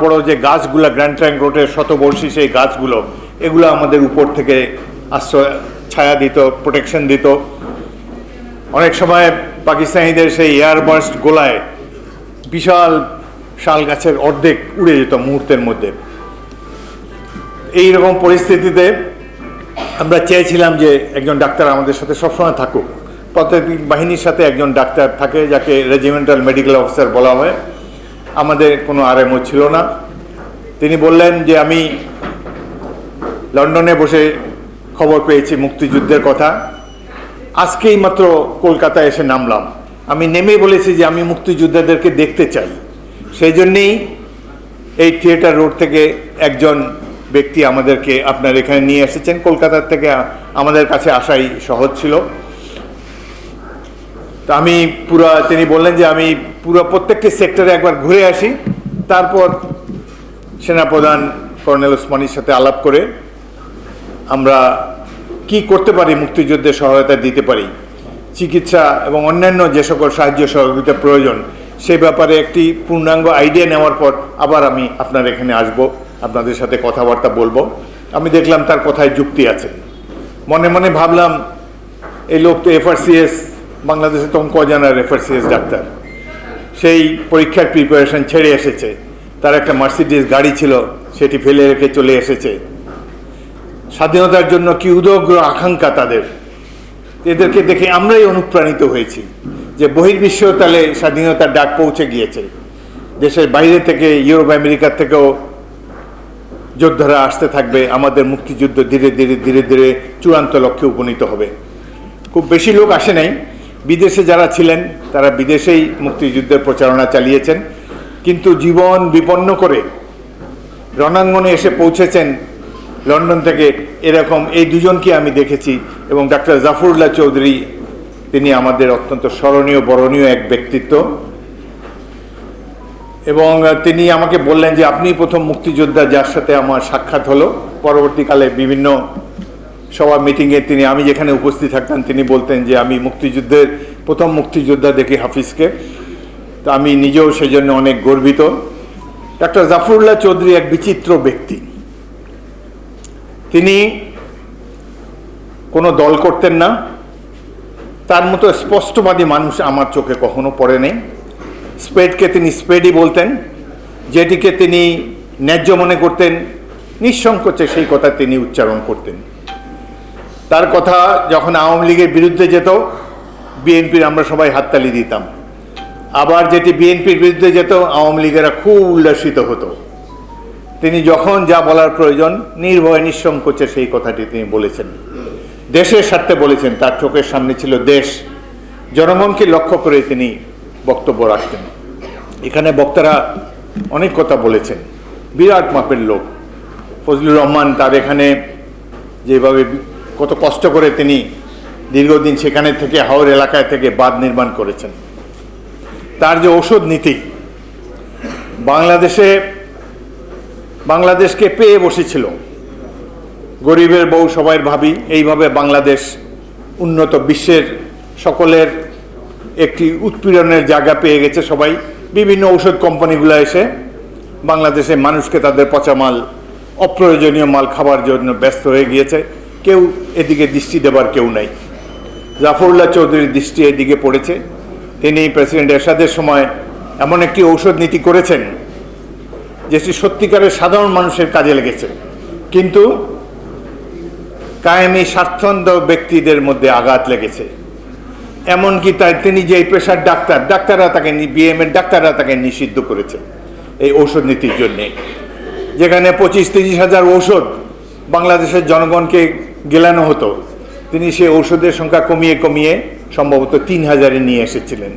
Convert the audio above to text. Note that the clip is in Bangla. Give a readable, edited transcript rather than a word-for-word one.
বড় যে গাছগুলো গ্র্যান্ড ট্রাঙ্ক রোডের শতবর্ষী সেই গাছগুলো, এগুলো আমাদের উপর থেকে আশ্রয় ছায়া দিত, প্রোটেকশন দিত। অনেক সময় পাকিস্তানিদের সেই এয়ারবার্স্ট গোলায় বিশাল শাল গাছের অর্ধেক উড়ে যেত মুহূর্তের মধ্যে। এই রকম পরিস্থিতিতে আমরা চেয়েছিলাম যে একজন ডাক্তার আমাদের সাথে সবসময় থাকুক। প্রত্যেক বাহিনীর সাথে একজন ডাক্তার থাকে, যাকে রেজিমেন্টাল মেডিকেল অফিসার বলা হয়। আমাদের কোনো আরএমও ছিল না। তিনি বললেন যে আমি লন্ডনে বসে খবর পেয়েছি মুক্তিযুদ্ধের কথা, আজকেই মাত্র কলকাতায় এসে নামলাম। আমি নেমে বলেছি যে আমি মুক্তিযোদ্ধাদেরকে দেখতে চাই। সেই জন্যেই এই থিয়েটার রোড থেকে একজন ব্যক্তি আমাদেরকে আপনার এখানে নিয়ে এসেছেন। কলকাতার থেকে আমাদের কাছে আসাই সহজ ছিল। তো তিনি বললেন যে আমি প্রত্যেকটি সেক্টরে একবার ঘুরে আসি, তারপর সেনাপ্রধান কর্নেল ওসমানীর সাথে আলাপ করে আমরা কি করতে পারি, মুক্তিযুদ্ধের সহায়তা দিতে পারি, চিকিৎসা এবং অন্যান্য যে সকল সাহায্য সহযোগিতা প্রয়োজন, সে ব্যাপারে একটি পূর্ণাঙ্গ আইডিয়া নেওয়ার পর আবার আমি আপনার এখানে আসব, আপনাদের সাথে কথাবার্তা বলবো। আমি দেখলাম তার কথায় যুক্তি আছে। মনে মনে ভাবলাম এই লোক তো এফআরসিএস, বাংলাদেশে তখন কজনের এফআরসিএস ডাক্তার, সেই পরীক্ষার প্রিপারেশন ছেড়ে এসেছে। তার একটা মার্সিডিজ গাড়ি ছিল, সেটি ফেলে রেখে চলে এসেছে। স্বাধীনতার জন্য কি উদগ্র আকাঙ্ক্ষা তাদের! এদেরকে দেখে আমরাই অনুপ্রাণিত হয়েছি যে বহির্বিশ্ব তাহলে স্বাধীনতার ডাক পৌঁছে গিয়েছে। দেশের বাইরে থেকে, ইউরোপ আমেরিকার থেকেও যোদ্ধারা আসতে থাকবে। আমাদের মুক্তিযুদ্ধ ধীরে ধীরে ধীরে ধীরে চূড়ান্ত লক্ষ্যে উপনীত হবে। খুব বেশি লোক আসে নাই। বিদেশে যারা ছিলেন তারা বিদেশেই মুক্তিযুদ্ধের প্রচারণা চালিয়েছেন, কিন্তু জীবন বিপন্ন করে রণাঙ্গনে এসে পৌঁছেছেন লন্ডন থেকে এরকম এই দুজনকে আমি দেখেছি। এবং ডাক্তার জাফরুল্লাহ চৌধুরী, তিনি আমাদের অত্যন্ত স্মরণীয় বরণীয় এক ব্যক্তিত্ব। এবং তিনি আমাকে বললেন যে আপনি প্রথম মুক্তিযোদ্ধা যার সাথে আমার সাক্ষাৎ হলো। পরবর্তীকালে বিভিন্ন সভা মিটিংয়ে আমি যেখানে উপস্থিত থাকতাম তিনি বলতেন যে আমি প্রথম মুক্তিযোদ্ধা দেখি হাফিজকে। তো আমি নিজেও সেজন্য অনেক গর্বিত। ডাক্তার জাফরুল্লাহ চৌধুরী এক বিচিত্র ব্যক্তি। তিনি কোনো দল করতেন না। তার মতো স্পষ্টবাদী মানুষ আমার চোখে কখনো পড়ে নেই। স্পেডকে তিনি স্পেডই বলতেন, যেটিকে তিনি ন্যায্য মনে করতেন নিঃসংকোচে সেই কথা তিনি উচ্চারণ করতেন। তার কথা যখন আওয়ামী লীগের বিরুদ্ধে যেত, বিএনপির আমরা সবাই হাততালি দিতাম। আবার যেটি বিএনপির বিরুদ্ধে যেত, আওয়ামী লীগেরা খুব উল্লাসিত হতো। তিনি যখন যা বলার প্রয়োজন নির্ভয় নিঃসংকোচে সেই কথাটি তিনি বলেছেন। দেশের স্বার্থে বলেছেন। তার চোখের সামনে ছিল দেশ, জনগণকে লক্ষ্য করে তিনি বক্তব্য রাখতেন। এখানে বক্তারা অনেক কথা বলেছেন। বিরাট মাপের লোক। ফজলুর রহমান তার এখানে যেভাবে কত কষ্ট করে তিনি দীর্ঘদিন সেখানে থেকে হাওর এলাকায় থেকে বাঁধ নির্মাণ করেছেন। তার যে ঔষধ নীতি, বাংলাদেশকে পেয়ে বসেছিল। গরিবের বউ সবাই ভাবি, এইভাবে বাংলাদেশ উন্নত বিশ্বের সকলের একটি উৎপীড়নের জায়গা পেয়ে গেছে সবাই। বিভিন্ন ঔষধ কোম্পানিগুলো এসে বাংলাদেশে মানুষকে তাদের পচা মাল, অপ্রয়োজনীয় মাল খাবার জন্য ব্যস্ত হয়ে গিয়েছে। কেউ এদিকে দৃষ্টি দেবার কেউ নাই। জাফরুল্লাহ চৌধুরীর দৃষ্টি এদিকে পড়েছে। তিনি প্রেসিডেন্ট এরশাদের সময় এমন একটি ঔষধ নীতি করেছেন যেটি সত্যিকারের সাধারণ মানুষের কাজে লেগেছে, কিন্তু কায়েমি স্বার্থন্দ ব্যক্তিদের মধ্যে আঘাত লেগেছে। এমনকি তিনি যে পেশার ডাক্তাররা তাকে, বিএমএর ডাক্তাররা তাকে নিষিদ্ধ করেছে এই ঔষধ নীতির জন্যে। যেখানে 25-30 হাজার ঔষধ বাংলাদেশের জনগণকে গেলানো হতো, তিনি সেই ঔষধের সংখ্যা কমিয়ে কমিয়ে সম্ভবত 3,000-এ নিয়ে এসেছিলেন।